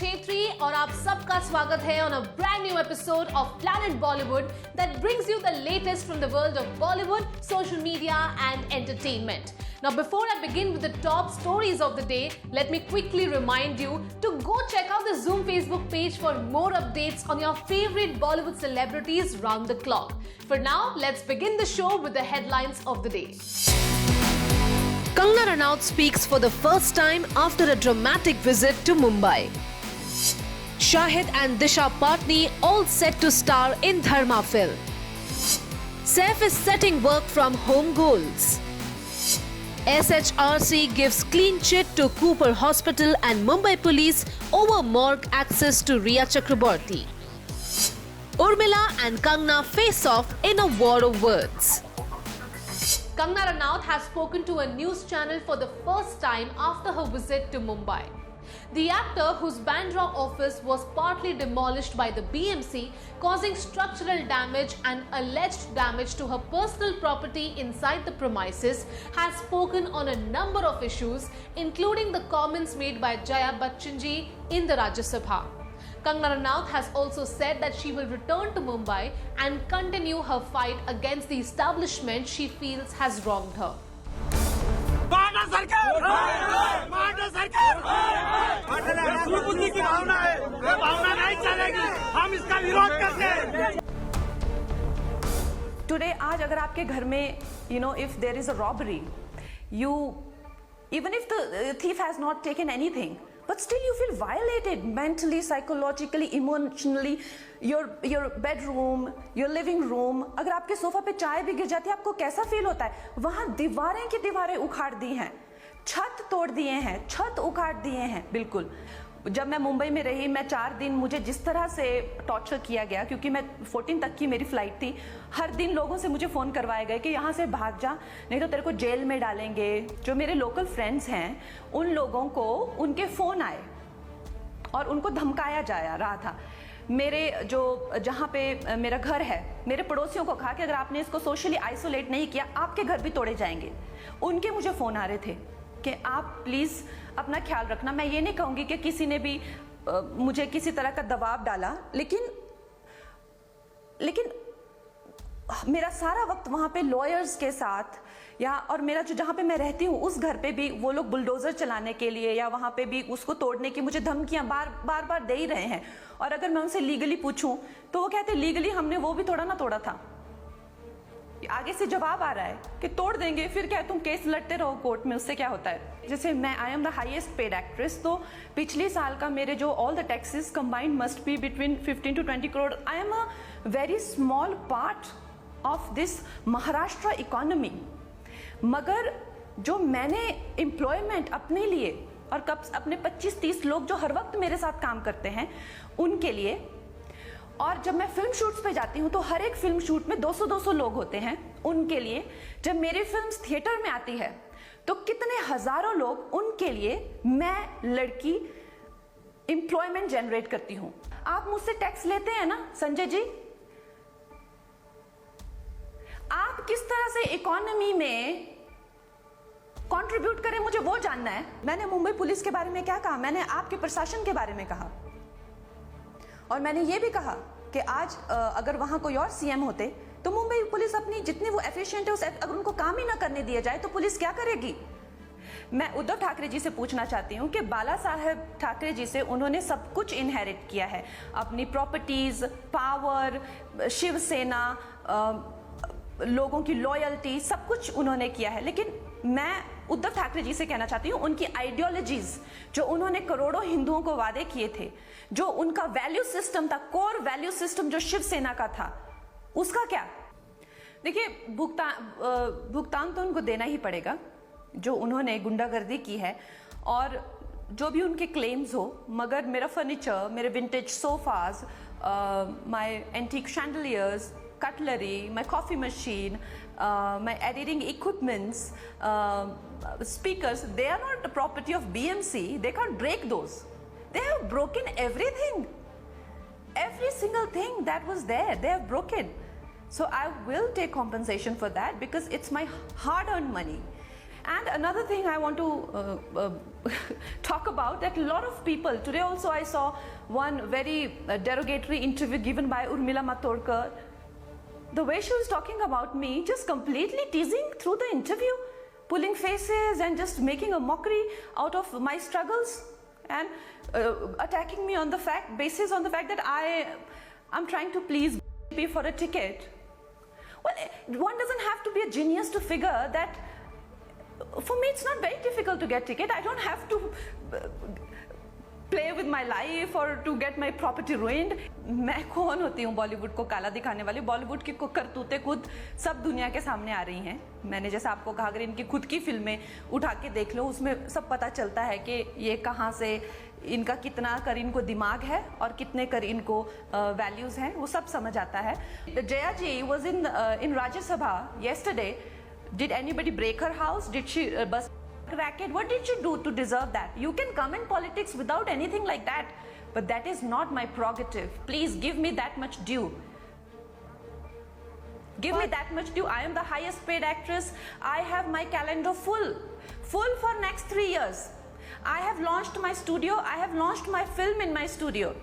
छेत्री और आप सबका स्वागत है on a brand new episode of Planet Bollywood that brings you the latest from the world of Bollywood, social media and entertainment. Now before I begin with the top stories of the day, let me quickly remind you to go check out the Zoom Facebook page for more updates on your favorite Bollywood celebrities round the clock. For now, let's begin the show with the headlines of the day. Kangana Ranaut speaks for the first time after a dramatic visit to Mumbai. Shahid and Disha Patni all set to star in Dharma film. Saif is setting work from home goals. SHRC gives clean chit to Cooper Hospital and Mumbai Police over morgue access to Rhea Chakraborty. Urmila and Kangana face off in a war of words. Kangana Ranaut has spoken to a news channel for the first time after her visit to Mumbai. The actor, whose Bandra office was partly demolished by the BMC, causing structural damage and alleged damage to her personal property inside the premises, has spoken on a number of issues, including the comments made by Jaya Bachchan ji in the Rajya Sabha. Kangana Ranaut has also said that she will return to Mumbai and continue her fight against the establishment she feels has wronged her. Today, आज अगर आपके घर में, if there is a robbery, even if the thief has not taken anything, but still you feel violated mentally, psychologically, emotionally. Your bedroom, your living room, अगर आपके sofa पे चाय भी गिर जाती है, आपको कैसा फील होता है? वहां दीवारें की दीवारें उखाड़ दी हैं, छत तोड़ दिए हैं, छत उखाड़ दिए हैं। बिल्कुल, जब मैं मुंबई में रही, मैं 4 दिन मुझे जिस तरह से टॉर्चर किया गया, क्योंकि मैं 14 तक की मेरी फ्लाइट थी। हर दिन लोगों से मुझे फ़ोन करवाए गए कि यहाँ से भाग जा, नहीं तो तेरे को जेल में डालेंगे। जो मेरे लोकल फ्रेंड्स हैं, उन लोगों को उनके फ़ोन आए और उनको धमकाया जा रहा था। मेरे जहाँ पे मेरा घर है, मेरे पड़ोसियों को कहा कि अगर आपने इसको सोशली आइसोलेट नहीं किया, आपके घर भी तोड़े जाएंगे। उनके मुझे फ़ोन आ रहे थे कि आप प्लीज़ अपना ख्याल रखना। मैं ये नहीं कहूँगी कि किसी ने भी मुझे किसी तरह का दबाव डाला, लेकिन मेरा सारा वक्त वहाँ पे लॉयर्स के साथ और मेरा जहाँ पे मैं रहती हूँ उस घर पे भी वो लोग बुलडोज़र चलाने के लिए या वहाँ पे भी उसको तोड़ने की मुझे धमकियाँ बार दे ही रहे हैं। और अगर मैं उनसे लीगली पूछूं तो वो कहते लीगली हमने वो भी थोड़ा ना तोड़ा था। आगे से जवाब आ रहा है कि तोड़ देंगे, फिर क्या तुम केस लड़ते रहो कोर्ट में, उससे क्या होता है। जैसे मैं I am the highest paid actress, तो पिछले साल का मेरे जो all the taxes combined must be between 15 to 20 crore. I am a very small part of this Maharashtra economy. मगर जो मैंने एम्प्लॉयमेंट अपने लिए और कब अपने 25-30 लोग जो हर वक्त मेरे साथ काम करते हैं उनके लिए, और जब मैं फिल्म शूट्स पे जाती हूँ तो हर एक फिल्म शूट में 200-200 लोग होते हैं उनके लिए। जब मेरी फिल्म्स थिएटर में आती है तो कितने हजारों लोग, उनके लिए मैं लड़की एम्प्लॉयमेंट जनरेट करती हूँ। आप मुझसे टैक्स लेते हैं ना संजय जी? आप किस तरह से इकोनॉमी में कंट्रीब्यूट करें, मुझे वो जानना है। मैंने मुंबई पुलिस के बारे में क्या कहा? मैंने आपके प्रशासन के बारे में कहा, और मैंने ये भी कहा कि आज अगर वहां कोई और सीएम होते तो मुंबई पुलिस अपनी जितनी वो एफिशिएंट है, अगर उनको काम ही ना करने दिया जाए तो पुलिस क्या करेगी? मैं उद्धव ठाकरे जी से पूछना चाहती हूँ कि बाला साहेब ठाकरे जी से उन्होंने सब कुछ इनहेरिट किया है, अपनी प्रॉपर्टीज, पावर, शिवसेना, लोगों की लॉयल्टी, सब कुछ उन्होंने किया है। लेकिन मैं उद्धव ठाकरे जी से कहना चाहती हूँ, उनकी आइडियोलॉजीज जो उन्होंने करोड़ों हिंदुओं को वादे किए थे, जो उनका वैल्यू सिस्टम था, कोर वैल्यू सिस्टम जो शिवसेना का था, उसका क्या? देखिए, भुगतान तो उनको देना ही पड़ेगा जो उन्होंने गुंडागर्दी की है और जो भी उनके क्लेम्स हो। मगर मेरा फर्नीचर, मेरे vintage sofas, my antique chandeliers, cutlery, my coffee machine, my editing equipments, speakers, they are not the property of BMC. They can't break those. They have broken everything. Every single thing that was there, they have broken. So I will take compensation for that because it's my hard-earned money. And another thing I want to talk about, that a lot of people, today also I saw one very derogatory interview given by Urmila Matondkar. The way she was talking about me, just completely teasing through the interview, pulling faces and just making a mockery out of my struggles, and attacking me on the basis on the fact that I'm trying to please pay for a ticket. Well, one doesn't have to be a genius to figure that. For me, it's not very difficult to get ticket. I don't have to play with my life or to get my property ruined. मैं कौन होती हूँ बॉलीवुड को काला दिखाने वाली? बॉलीवुड की करतूतें खुद सब दुनिया के सामने आ रही हैं. मैंने जैसा आपको कहा, अगर इनकी खुद की फिल्में उठा के देख लो, उसमें सब पता चलता है कि ये कहाँ से, इनका कितना कर इनको दिमाग है और कितने कर इनको वैल्यूज हैं, वो सब समझ आता है. जया जी was in Rajya Sabha yesterday. Did anybody break her house? Did she bust a racket? What did she do to deserve that? You can come in politics without anything like that, but that is not my prerogative. Please give me that much due. Give me that much due. I am the highest paid actress. I have my calendar full for next 3 years. I have launched my studio. I have launched my film in my studio.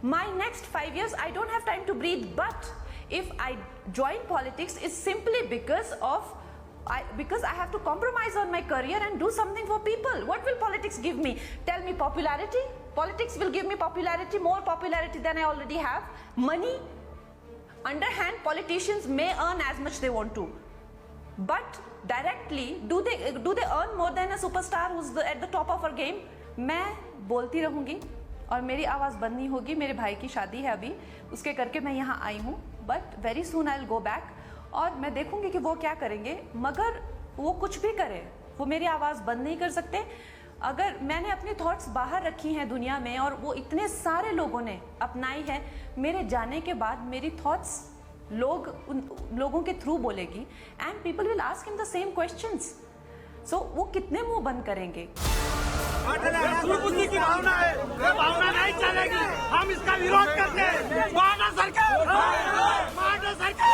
My next 5 years, I don't have time to breathe. But if I join politics, it's simply because I have to compromise on my career and do something for people. What will politics give me? Tell me popularity? Politics will give me popularity, more popularity than I already have. Money? Underhand, politicians may earn as much they want to. But directly, do they earn more than a superstar who's at the top of her game? मैं बोलती रहूँगी और मेरी आवाज़ बंद नहीं होगी. मेरे भाई की शादी है अभी, उसके करके मैं यहाँ आई हूँ. But very soon I'll go back. और मैं देखूंगी कि वो क्या करेंगे. मगर वो कुछ भी करे, वो मेरी आवाज़ बंद नहीं कर सकते. अगर मैंने अपनी थॉट्स बाहर रखी हैं दुनिया में और वो इतने सारे लोगों ने अपनाई है, मेरे जाने के बाद मेरी थॉट्स लोगों के थ्रू बोलेगी. And people will ask him the same questions. So वो कितने मुंह बंद करेंगे? बुद्धि की भावना है, ये भावना नहीं चलेगी. हम इसका विरोध करते हैं. मारना सरकार, मारना सरकार.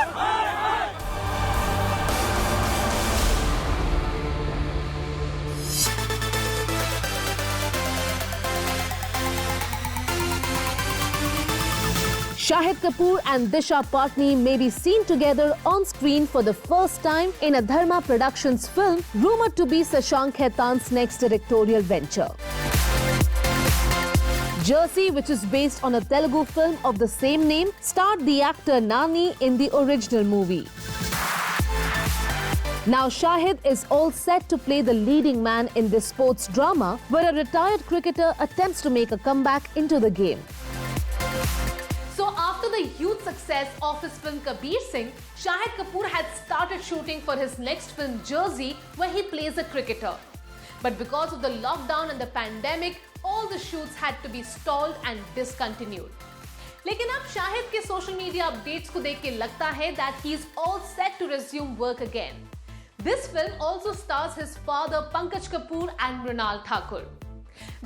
Shahid Kapoor and Disha Patni may be seen together on screen for the first time in a Dharma Productions film rumored to be Shashank Khaitan's next directorial venture. Jersey, which is based on a Telugu film of the same name, starred the actor Nani in the original movie. Now Shahid is all set to play the leading man in this sports drama where a retired cricketer attempts to make a comeback into the game. So after the huge success of his film Kabir Singh, Shahid Kapoor had started shooting for his next film Jersey, where he plays a cricketer. But because of the lockdown and the pandemic, all the shoots had to be stalled and discontinued. लेकिन अब शाहिद के social media updates को देख के लगता है that he is all set to resume work again. This film also stars his father Pankaj Kapoor and Mrunal Thakur.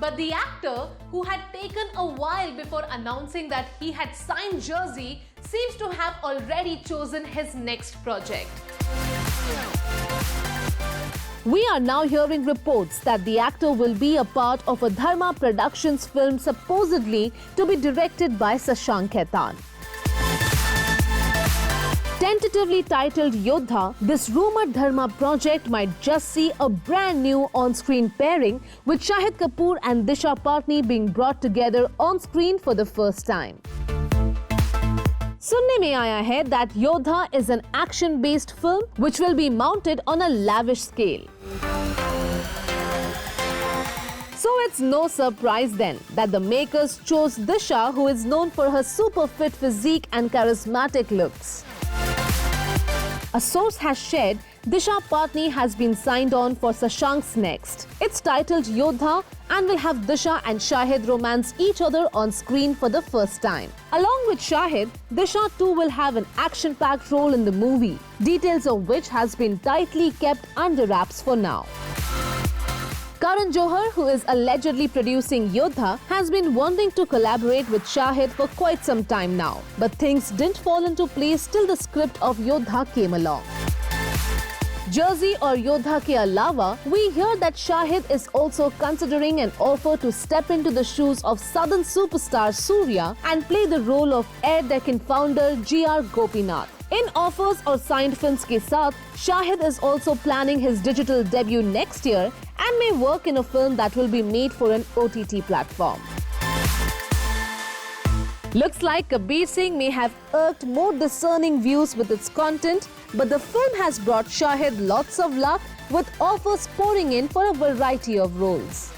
But the actor, who had taken a while before announcing that he had signed Jersey, seems to have already chosen his next project. We are now hearing reports that the actor will be a part of a Dharma Productions film supposedly to be directed by Shashank Khaitan. Tentatively titled Yodha, this rumored Dharma project might just see a brand new on-screen pairing with Shahid Kapoor and Disha Patni being brought together on screen for the first time. सुनने में आया है that Yodha is an action-based film which will be mounted on a lavish scale. So it's no surprise then that the makers chose Disha, who is known for her super fit physique and charismatic looks. A source has shared Disha Patni has been signed on for Shashank's next. It's titled Yodha and will have Disha and Shahid romance each other on screen for the first time. Along with Shahid, Disha too will have an action-packed role in the movie, details of which has been tightly kept under wraps for now. Karan Johar, who is allegedly producing Yodha, has been wanting to collaborate with Shahid for quite some time now. But things didn't fall into place till the script of Yodha came along. Jersey और योद्धा के अलावा, we hear that Shahid is also considering an offer to step into the shoes of Southern superstar Surya and play the role of Air Deccan founder G.R. Gopinath. In offers और signed films के साथ, Shahid is also planning his digital debut next year and may work in a film that will be made for an OTT platform. Looks like Kabir Singh may have irked more discerning views with its content, but the film has brought Shahid lots of luck with offers pouring in for a variety of roles.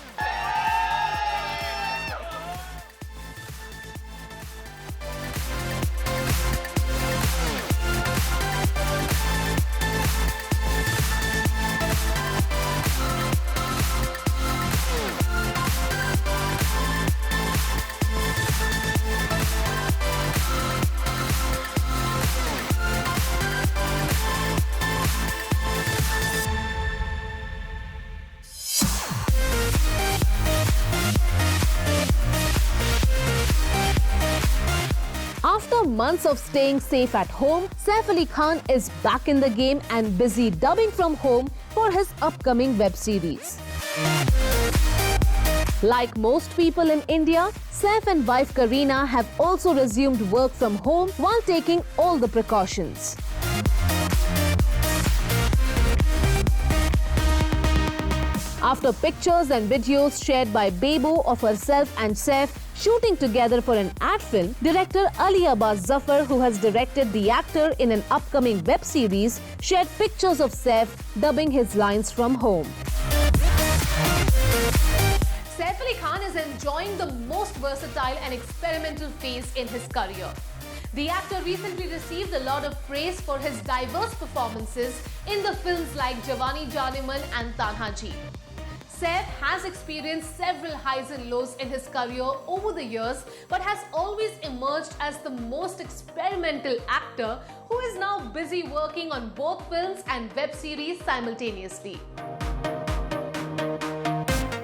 After months of staying safe at home, Saif Ali Khan is back in the game and busy dubbing from home for his upcoming web series. Like most people in India, Saif and wife Kareena have also resumed work from home while taking all the precautions. After pictures and videos shared by Bebo of herself and Saif shooting together for an ad film, director Ali Abbas Zafar, who has directed the actor in an upcoming web series, shared pictures of Saif dubbing his lines from home. Saif Ali Khan is enjoying the most versatile and experimental phase in his career. The actor recently received a lot of praise for his diverse performances in the films like Jawani Janeman and Tanhaji. Saif has experienced several highs and lows in his career over the years, but has always emerged as the most experimental actor who is now busy working on both films and web series simultaneously.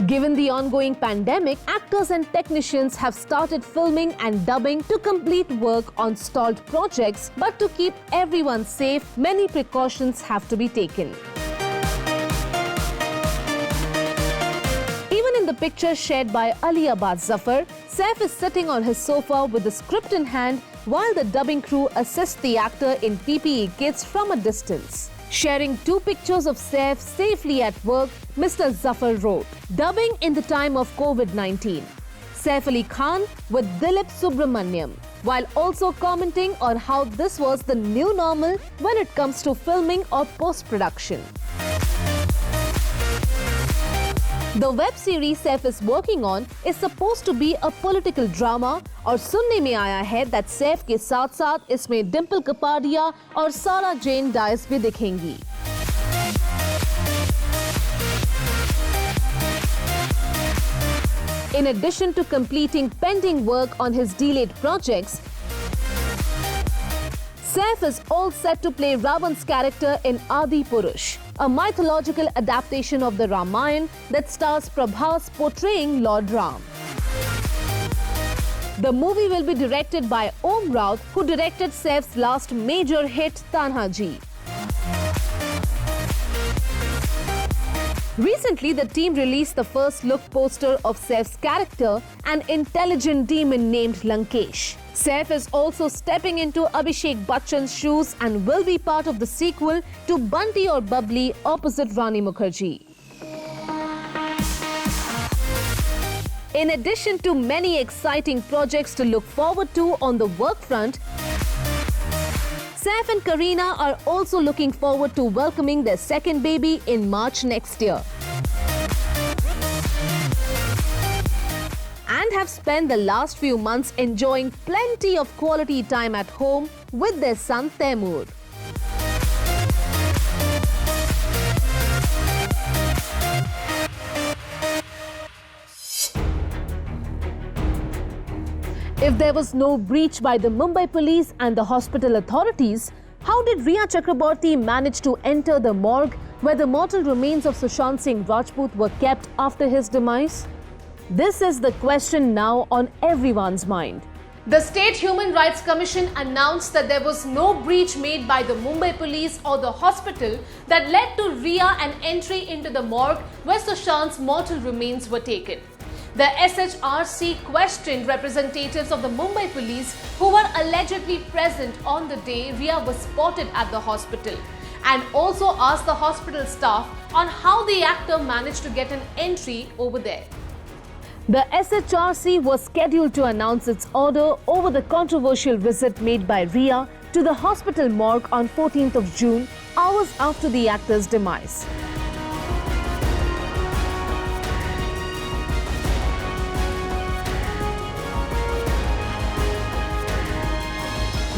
Given the ongoing pandemic, actors and technicians have started filming and dubbing to complete work on stalled projects, but to keep everyone safe, many precautions have to be taken. Even in the picture shared by Ali Abbas Zafar, Saif is sitting on his sofa with the script in hand while the dubbing crew assists the actor in PPE kits from a distance. Sharing two pictures of Saif safely at work, Mr. Zafar wrote, "Dubbing in the time of COVID-19. Saif Ali Khan with Dilip Subramaniam," while also commenting on how this was the new normal when it comes to filming or post-production. The web series Saif is working on is supposed to be a political drama और सुनने में आया है that Saif के साथ-साथ इसमें डिम्पल कपाड़िया और सारा जेन डायस भी दिखेंगी. In addition to completing pending work on his delayed projects, Saif is all set to play Ravan's character in Adi Purush, a mythological adaptation of the Ramayana that stars Prabhas portraying Lord Ram. The movie will be directed by Om Raut, who directed Saif's last major hit Tanhaji. Recently, the team released the first look poster of Saif's character, an intelligent demon named Lankesh. Saif is also stepping into Abhishek Bachchan's shoes and will be part of the sequel to Bunty or Bubbly opposite Rani Mukherjee. In addition to many exciting projects to look forward to on the work front, Saif and Kareena are also looking forward to welcoming their second baby in March next year. And have spent the last few months enjoying plenty of quality time at home with their son Taimur. If there was no breach by the Mumbai police and the hospital authorities, how did Rhea Chakraborty manage to enter the morgue where the mortal remains of Sushant Singh Rajput were kept after his demise? This is the question now on everyone's mind. The State Human Rights Commission announced that there was no breach made by the Mumbai police or the hospital that led to Riya an entry into the morgue where Sushant's mortal remains were taken. The SHRC questioned representatives of the Mumbai police who were allegedly present on the day Riya was spotted at the hospital, and also asked the hospital staff on how the actor managed to get an entry over there. The SHRC was scheduled to announce its order over the controversial visit made by Riya to the hospital morgue on 14th of June, hours after the actor's demise.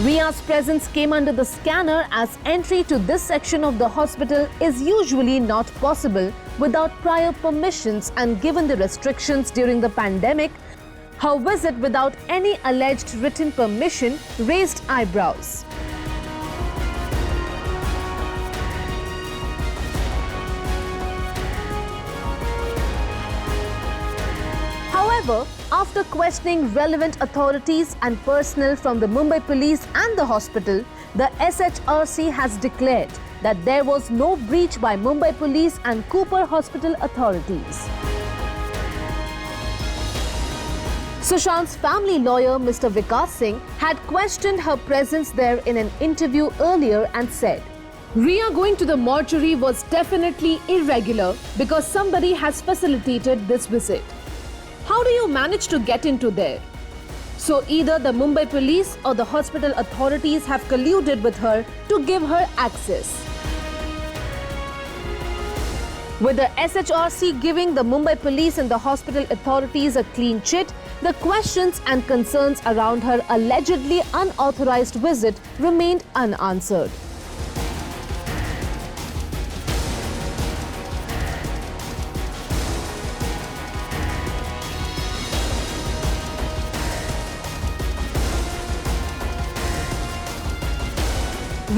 Riya's presence came under the scanner as entry to this section of the hospital is usually not possible without prior permissions, and given the restrictions during the pandemic, her visit without any alleged written permission raised eyebrows. However, after questioning relevant authorities and personnel from the Mumbai police and the hospital, the SHRC has declared that there was no breach by Mumbai police and Cooper Hospital authorities. Sushant's family lawyer, Mr. Vikas Singh, had questioned her presence there in an interview earlier and said, "Riya going to the mortuary was definitely irregular because somebody has facilitated this visit. How do you manage to get into there? So either the Mumbai police or the hospital authorities have colluded with her to give her access." With the SHRC giving the Mumbai police and the hospital authorities a clean chit, the questions and concerns around her allegedly unauthorized visit remained unanswered.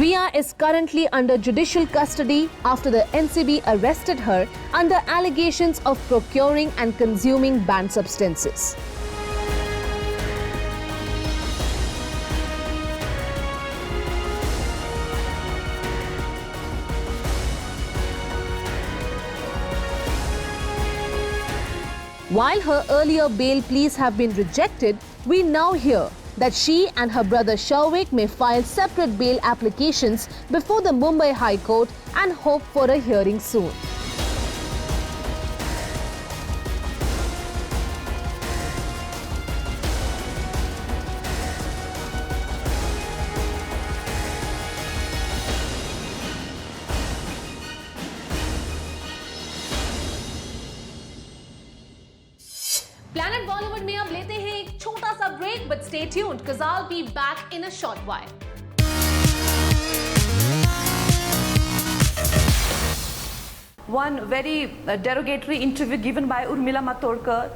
Riya is currently under judicial custody after the NCB arrested her under allegations of procuring and consuming banned substances. While her earlier bail pleas have been rejected, we now hear that she and her brother Shavik may file separate bail applications before the Mumbai High Court and hope for a hearing soon. Planet Bollywood में अब लेते हैं एक छोटा सा break, but stay tuned because I'll be back in a short while. One very derogatory interview given by Urmila Matondkar.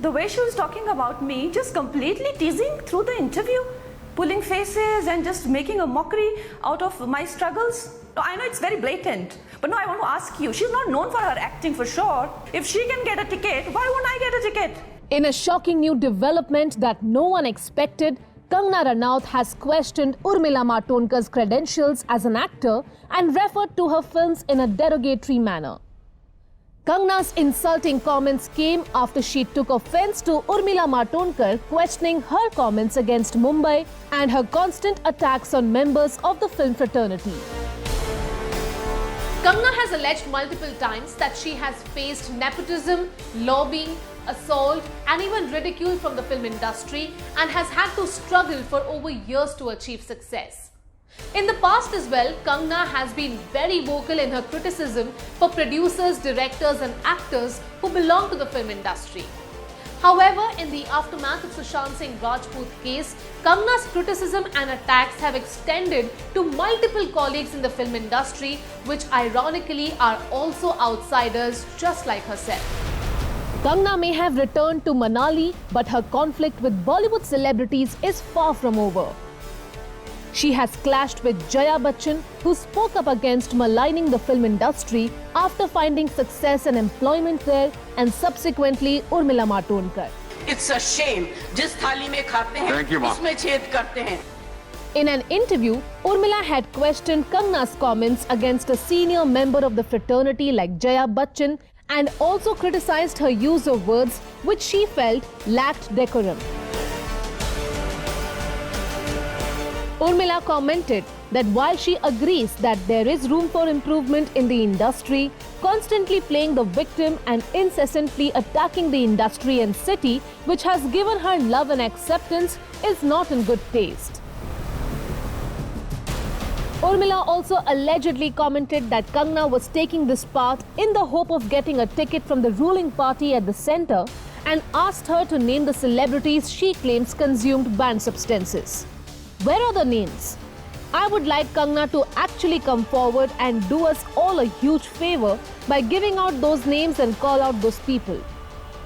The way she was talking about me, just completely teasing through the interview, pulling faces and just making a mockery out of my struggles. I know it's very blatant, but no, I want to ask you, she's not known for her acting for sure. If she can get a ticket, why won't I get a ticket? In a shocking new development that no one expected, Kangana Ranaut has questioned Urmila Matondkar's credentials as an actor and referred to her films in a derogatory manner. Kangana's insulting comments came after she took offense to Urmila Matondkar questioning her comments against Mumbai and her constant attacks on members of the film fraternity. Kangana has alleged multiple times that she has faced nepotism, lobbying, assault and even ridicule from the film industry and has had to struggle for over years to achieve success. In the past as well, Kangana has been very vocal in her criticism for producers, directors and actors who belong to the film industry. However, in the aftermath of Sushant Singh Rajput case, Kangana's criticism and attacks have extended to multiple colleagues in the film industry, which ironically are also outsiders just like herself. Kangana may have returned to Manali, but her conflict with Bollywood celebrities is far from over. She has clashed with Jaya Bachchan, who spoke up against maligning the film industry after finding success and employment there, and subsequently Urmila Matondkar. It's a shame. जिस थाली में खाते Thank you, हैं Ma. उसमें छेद करते हैं। In an interview, Urmila had questioned Kangna's comments against a senior member of the fraternity like Jaya Bachchan and also criticized her use of words which she felt lacked decorum. Urmila commented that while she agrees that there is room for improvement in the industry, constantly playing the victim and incessantly attacking the industry and city which has given her love and acceptance is not in good taste. Urmila also allegedly commented that Kangna was taking this path in the hope of getting a ticket from the ruling party at the centre and asked her to name the celebrities she claims consumed banned substances. Where are the names? I would like Kangna to actually come forward and do us all a huge favor by giving out those names and call out those people.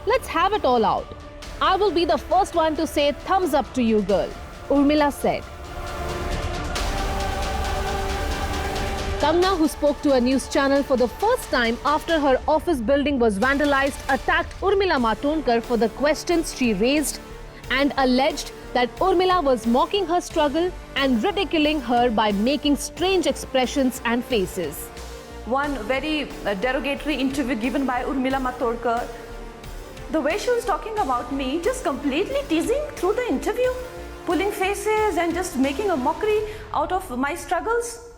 Let's have it all out. I will be the first one to say thumbs up to you, girl, Urmila said. Kangna, who spoke to a news channel for the first time after her office building was vandalized, attacked Urmila Matondkar for the questions she raised and alleged that Urmila was mocking her struggle and ridiculing her by making strange expressions and faces. One very derogatory interview given by Urmila Matondkar. The way she was talking about me, just completely teasing through the interview, pulling faces and just making a mockery out of my struggles.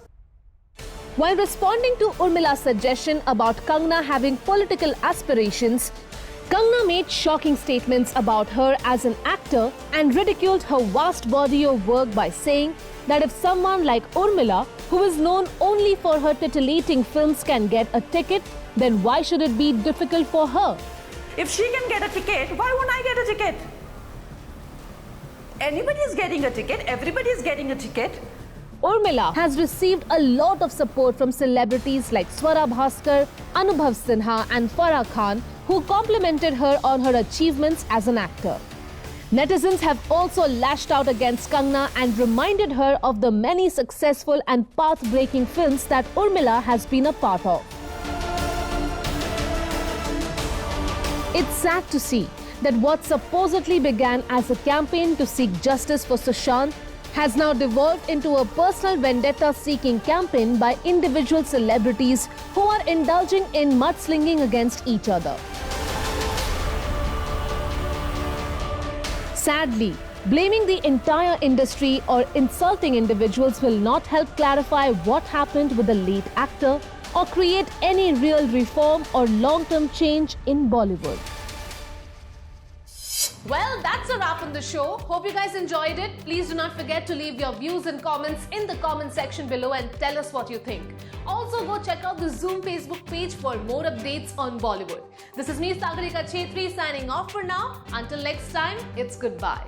While responding to Urmila's suggestion about Kangna having political aspirations, Kangna made shocking statements about her as an actor and ridiculed her vast body of work by saying that if someone like Urmila, who is known only for her titillating films, can get a ticket, then why should it be difficult for her? If she can get a ticket, why won't I get a ticket? Anybody is getting a ticket, everybody is getting a ticket. Urmila has received a lot of support from celebrities like Swara Bhaskar, Anubhav Sinha and Farah Khan, who complimented her on her achievements as an actor. Netizens have also lashed out against Kangna and reminded her of the many successful and path-breaking films that Urmila has been a part of. It's sad to see that what supposedly began as a campaign to seek justice for Sushant has now devolved into a personal vendetta-seeking campaign by individual celebrities who are indulging in mudslinging against each other. Sadly, blaming the entire industry or insulting individuals will not help clarify what happened with the late actor or create any real reform or long-term change in Bollywood. Well, that's a wrap on the show. Hope you guys enjoyed it. Please do not forget to leave your views and comments in the comment section below and tell us what you think. Also, go check out the Zoom Facebook page for more updates on Bollywood. This is me, Sagarika Chetri, signing off for now. Until next time, it's goodbye.